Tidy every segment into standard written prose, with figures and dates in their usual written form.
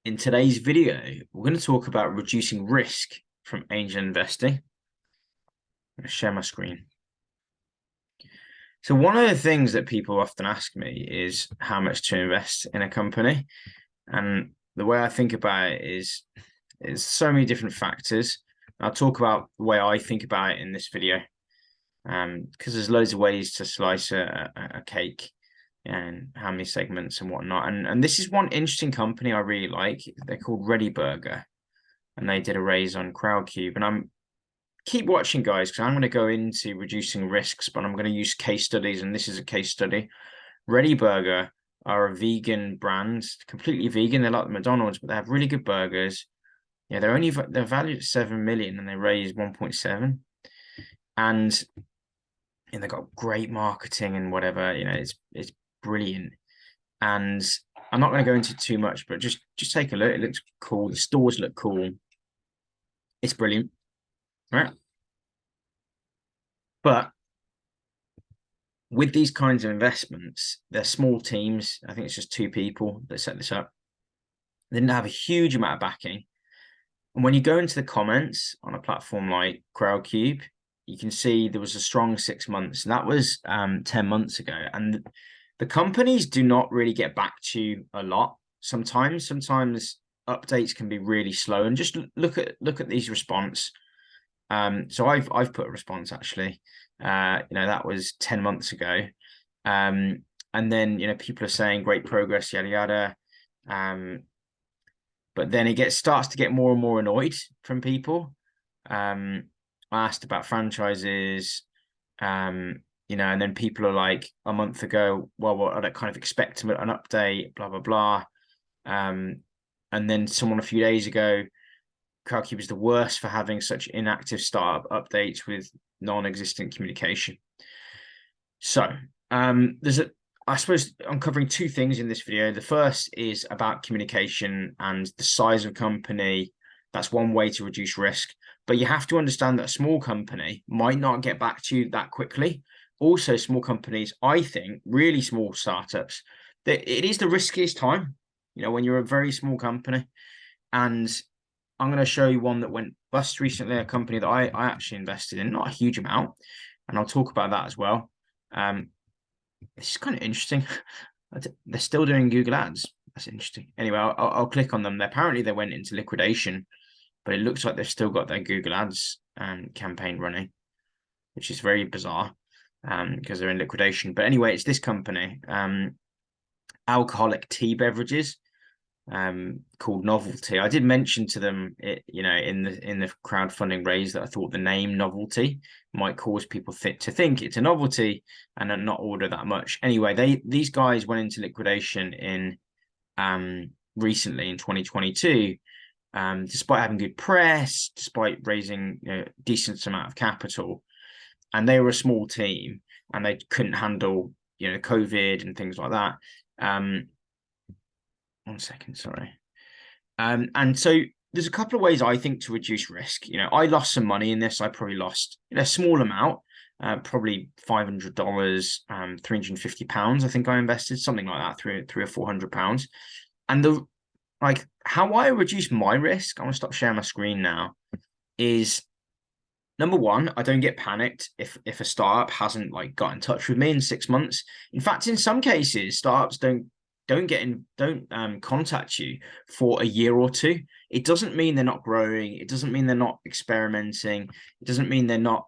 In today's video, we're going to talk about reducing risk from angel investing. I'm going to share my screen. So one of the things that people often ask me is how much to invest in a company. And the way I think about it is so many different factors. I'll talk about the way I think about it in this video, because there's loads of ways to slice a cake and how many segments and whatnot. And this is one interesting company I really like. They're called Ready Burger, and they did a raise on Crowdcube. And I'm keep watching, guys, because I'm going to go into reducing risks, but I'm going to use case studies, and this is a case study. Ready Burger are a vegan brand, completely vegan. They're like McDonald's, but they have really good burgers. Yeah, they're valued at 7 million, and they raised 1.7, and they've got great marketing and whatever. It's brilliant. And I'm not going to go into too much, but just take a look. It looks cool. The stores look cool. It's brilliant, right? But with these kinds of investments, they're small teams. I think it's just two people that set this up. They didn't have a huge amount of backing. And when you go into the comments on a platform like Crowdcube, you can see there was a strong 6 months, and that was 10 months ago. And the companies do not really get back to you a lot. Sometimes updates can be really slow. And just look at these response. So I've put a response actually. That was 10 months ago. And then people are saying great progress, yada yada. But then it starts to get more and more annoyed from people. I asked about franchises, and then people are like a month ago, well, I'd kind of expect an update, blah blah blah. And then someone a few days ago, Crowdcube is the worst for having such inactive startup updates with non-existent communication. So I suppose I'm covering two things in this video. The first is about communication and the size of company. That's one way to reduce risk. But you have to understand that a small company might not get back to you that quickly. Also, small companies, I think, really small startups, that it is the riskiest time, when you're a very small company. And I'm going to show you one that went bust recently, a company that I actually invested in, not a huge amount. And I'll talk about that as well. It's kind of interesting. They're still doing Google Ads. That's interesting. Anyway, I'll click on them. Apparently they went into liquidation, but it looks like they've still got their Google Ads campaign running, which is very bizarre because they're in liquidation. But anyway, it's this company, alcoholic tea beverages, called Novelty. I did mention to them, in the crowdfunding raise, that I thought the name Novelty might cause people to think it's a novelty and not order that much. Anyway, these guys went into liquidation in recently in 2022, despite having good press, despite raising a decent amount of capital, and they were a small team and they couldn't handle COVID and things like that. 1 second, sorry. And so there's a couple of ways I think to reduce risk. I lost some money in this. I probably lost a small amount, probably $500, £350. I think I invested something like that, three or £400. And how I reduce my risk, I'm gonna stop sharing my screen now, is number one, I don't get panicked if a startup hasn't got in touch with me in 6 months. In fact, in some cases, startups don't contact you for a year or two. It doesn't mean they're not growing. It doesn't mean they're not experimenting. It doesn't mean they're not,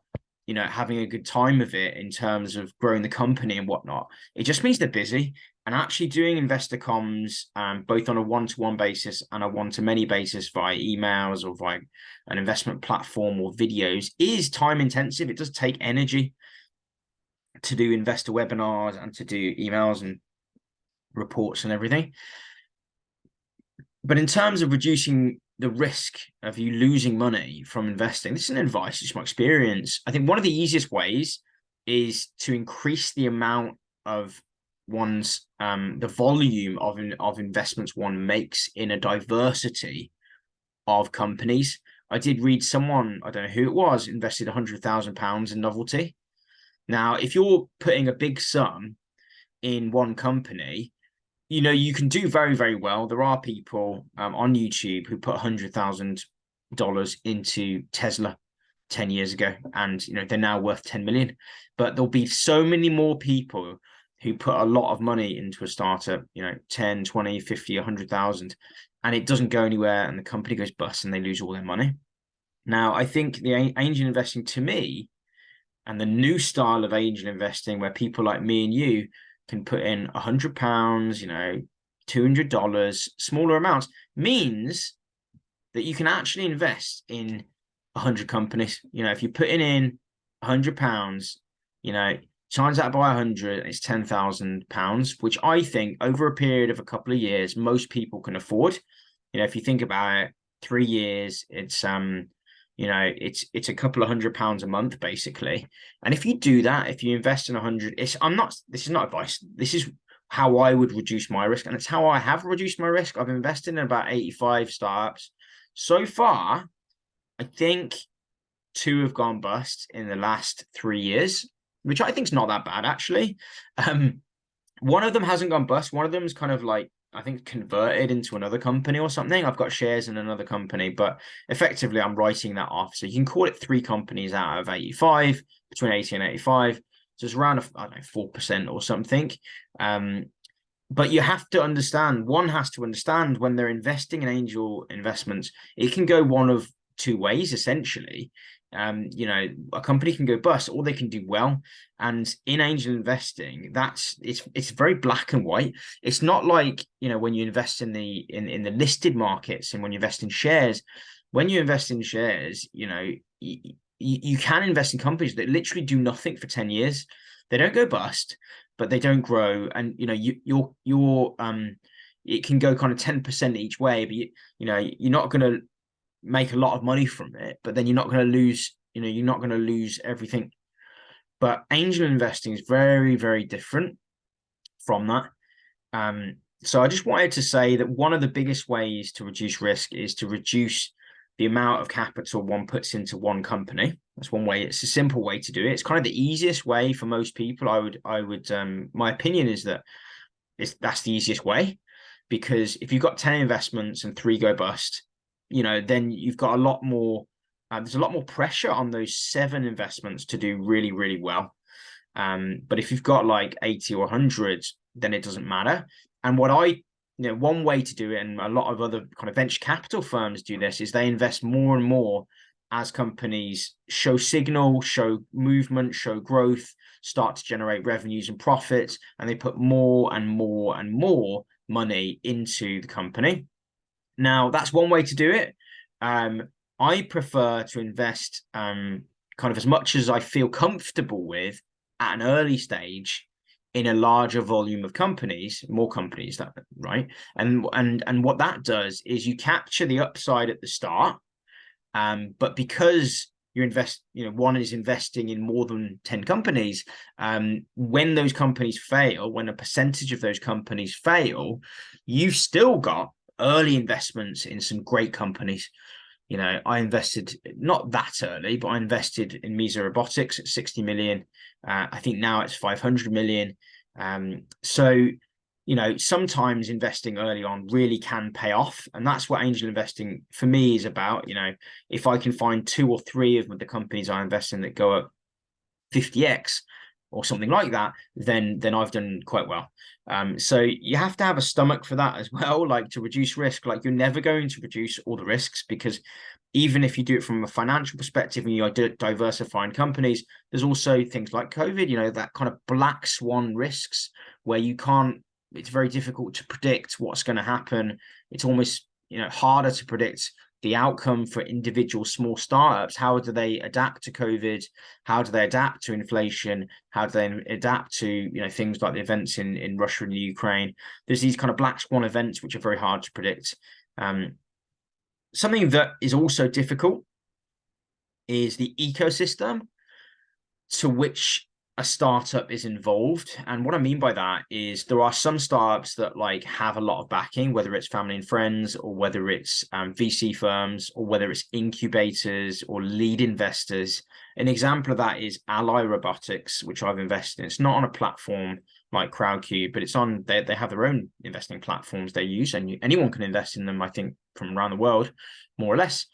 having a good time of it in terms of growing the company and whatnot. It just means they're busy. And actually doing investor comms, both on a one-to-one basis and a one-to-many basis via emails or via an investment platform or videos, is time intensive. It does take energy to do investor webinars and to do emails and reports and everything. But in terms of reducing the risk of you losing money from investing, this is an advice, it's my experience. I think one of the easiest ways is to increase the amount of the volume of investments one makes in a diversity of companies. I did read someone, I don't know who it was, invested £100,000 in Novelty. Now, if you're putting a big sum in one company, you can do very, very well. There are people on YouTube who put $100,000 into Tesla 10 years ago, and they're now worth 10 million. But there'll be so many more people who put a lot of money into a startup, 10, 20, 50, 100,000, and it doesn't go anywhere, and the company goes bust and they lose all their money. Now, I think the angel investing, to me, and the new style of angel investing, where people like me and you can put in £100, $200, smaller amounts, means that you can actually invest in 100 companies. If you're putting in £100, times that by 100, it's £10,000, which I think over a period of a couple of years, most people can afford. If you think about it, 3 years, it's it's a couple of £100 a month, basically. And if you do that, if you invest in 100, this is not advice. This is how I would reduce my risk. And it's how I have reduced my risk. I've invested in about 85 startups. So far, I think 2 have gone bust in the last 3 years, which I think is not that bad, actually. One of them hasn't gone bust. One of them is kind of like, I think, converted into another company or something. I've got shares in another company, but effectively I'm writing that off. So you can call it 3 companies out of 85, between 80 and 85. So it's around, I don't know, 4% or something. But you have to understand, one has to understand, when they're investing in angel investments, it can go one of 2 ways, essentially. A company can go bust, or they can do well. And in angel investing, it's very black and white. It's not like, when you invest in the listed markets and when you invest in shares. When you invest in shares, you can invest in companies that literally do nothing for 10 years. They don't go bust, but they don't grow. And it can go kind of 10% each way, but you're not going to make a lot of money from it, but then you're not going to lose everything. But angel investing is very, very different from that. So I just wanted to say that one of the biggest ways to reduce risk is to reduce the amount of capital one puts into one company. That's one way. It's a simple way to do it. It's kind of the easiest way for most people. I would my opinion is that that's the easiest way, because if you've got 10 investments and 3 go bust, then you've got a lot more. There's a lot more pressure on those 7 investments to do really, really well. But if you've got like 80 or 100, then it doesn't matter. And one way to do it, and a lot of other kind of venture capital firms do this, is they invest more and more as companies show signal, show movement, show growth, start to generate revenues and profits, and they put more and more and more money into the company. Now, that's one way to do it. I prefer to invest kind of as much as I feel comfortable with at an early stage in a larger volume of companies, more companies, right? And what that does is you capture the upside at the start, but because one is investing in more than 10 companies, when those companies fail, when a percentage of those companies fail, you've still got early investments in some great companies. I invested not that early, but I invested in Mesa Robotics at 60 million. I think now it's 500 million. So sometimes investing early on really can pay off. And that's what angel investing for me is about. If I can find 2 or 3 of the companies I invest in that go up 50x or something like that, then I've done quite well. So you have to have a stomach for that as well, like to reduce risk. Like, you're never going to reduce all the risks, because even if you do it from a financial perspective and you are diversifying companies, there's also things like COVID, that kind of black swan risks where it's very difficult to predict what's going to happen. It's almost, harder to predict the outcome for individual small startups. How do they adapt to COVID? How do they adapt to inflation? How do they adapt to things like the events in Russia and the Ukraine? There's these kind of black swan events which are very hard to predict. Something that is also difficult is the ecosystem to which a startup is involved. And what I mean by that is there are some startups that have a lot of backing, whether it's family and friends, or whether it's VC firms, or whether it's incubators or lead investors. An example of that is Ally Robotics, which I've invested in. It's not on a platform like Crowdcube, but it's on, they have their own investing platforms they use, and anyone can invest in them, I think, from around the world, more or less.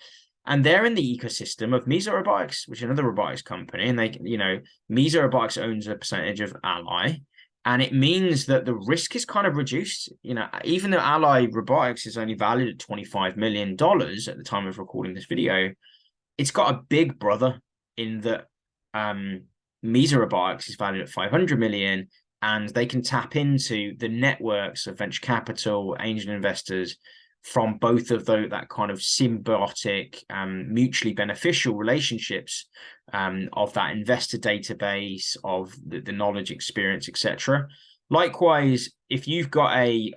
And they're in the ecosystem of Misa Robotics, which is another robotics company. And they, Misa Robotics owns a percentage of Ally. And it means that the risk is kind of reduced. Even though Ally Robotics is only valued at $25 million at the time of recording this video, it's got a big brother in that Misa Robotics is valued at 500 million, and they can tap into the networks of venture capital, angel investors from both of that kind of symbiotic, mutually beneficial relationships of that investor database, of the knowledge, experience, etc. Likewise, if you've got a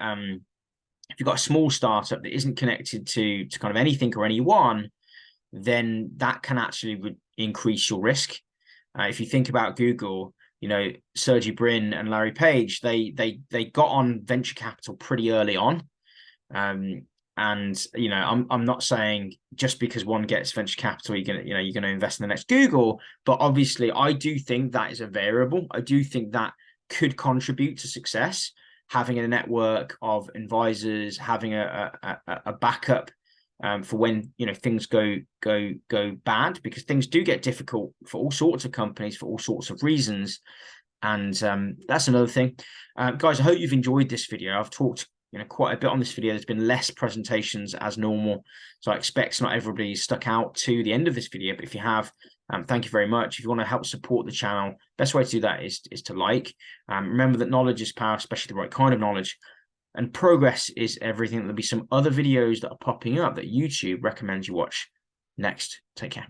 small startup that isn't connected to kind of anything or anyone, then that can actually increase your risk. If you think about Google, Sergey Brin and Larry Page, they got on venture capital pretty early on. And I'm not saying just because one gets venture capital, you're gonna invest in the next Google, but obviously I do think that is a variable. I do think that could contribute to success, having a network of advisors, having a backup for when things go bad, because things do get difficult for all sorts of companies for all sorts of reasons. And that's another thing. Guys, I hope you've enjoyed this video. I've talked quite a bit on this video. There's been less presentations as normal, so I expect not everybody stuck out to the end of this video, but if you have, thank you very much. If you want to help support the channel, best way to do that is to like. Remember that knowledge is power, especially the right kind of knowledge, and progress is everything. There'll be some other videos that are popping up that YouTube recommends you watch next. Take care.